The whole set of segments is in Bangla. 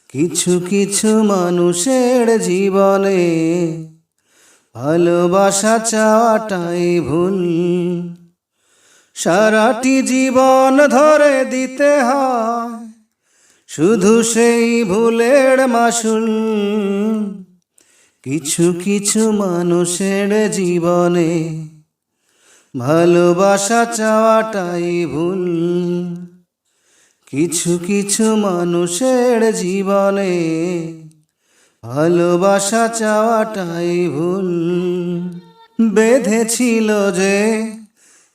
কিছু কিছু মানুষের জীবনে ভালোবাসা চাওয়াটাই ভুল। সারাটি জীবন ধরে দিতে হয় শুধু সেই ভুলের মাসুল। কিছু কিছু মানুষের জীবনে ভালোবাসা চাওয়াটাই ভুল। কিছু কিছু মানুষের জীবনে ভালোবাসা চাওয়াটাই ভুল। বেঁধেছিল যে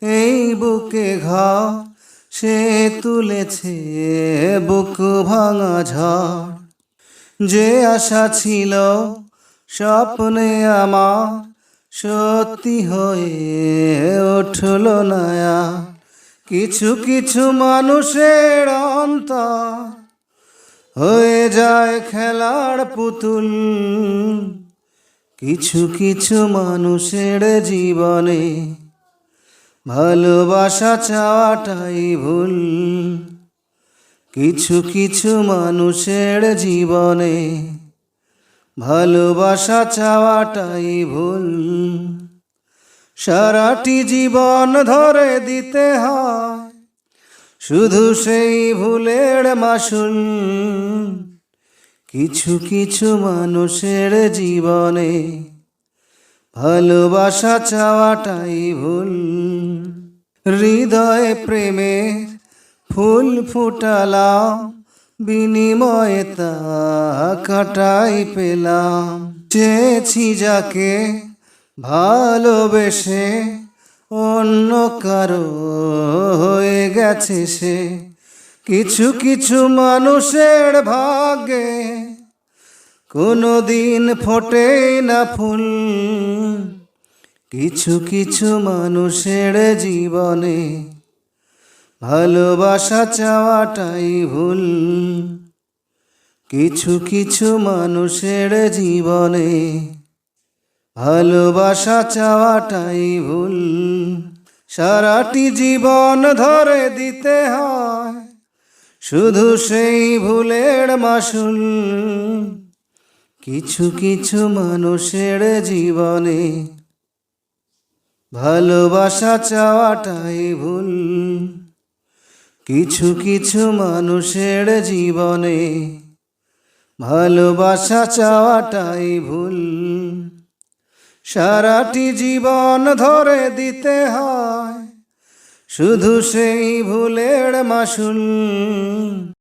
এই বুকে ঘর, সে তুলেছে বুক ভাঙা ঝড়। যে আশা ছিল স্বপ্নে আমার, সত্যি হয়ে উঠল না আর। কিছু কিছু মানুষের অন্তর হয়ে যায় খেলার পুতুল। কিছু কিছু মানুষের জীবনে ভালোবাসা চাওয়াটাই ভুল। কিছু কিছু মানুষের জীবনে ভালোবাসা চাওয়াটাই ভুল। সারাটি জীবন ধরে দিতে হয় শুধু সেই ভুলের মাসুল। কিছু কিছু মানুষের জীবনে ভালোবাসা চাওয়াটাই ভুল। হৃদয়ে প্রেমের ফুল ফুটালাম, বিনিময়ে তা কাটাই পেলাম। চেয়েছি যাকে ভালোবেসে, অন্য কারো হয়ে গেছে সে। কিছু কিছু মানুষের ভাগ্যে কোনোদিন ফোটে না ফুল। কিছু কিছু মানুষের জীবনে ভালোবাসা চাওয়াটাই ভুল। কিছু কিছু মানুষের জীবনে ভালোবাসা চাওয়াটাই ভুল। সারাটি জীবন ধরে দিতে হয় শুধু সেই ভুলের মাসুল। কিছু কিছু মানুষের জীবনে ভালোবাসা চাওয়াটাই ভুল। কিছু কিছু মানুষের জীবনে ভালোবাসা চাওয়াটাই ভুল। সারাটি জীবন ধরে দিতে হয় শুধু সেই ভুলের মাসুল।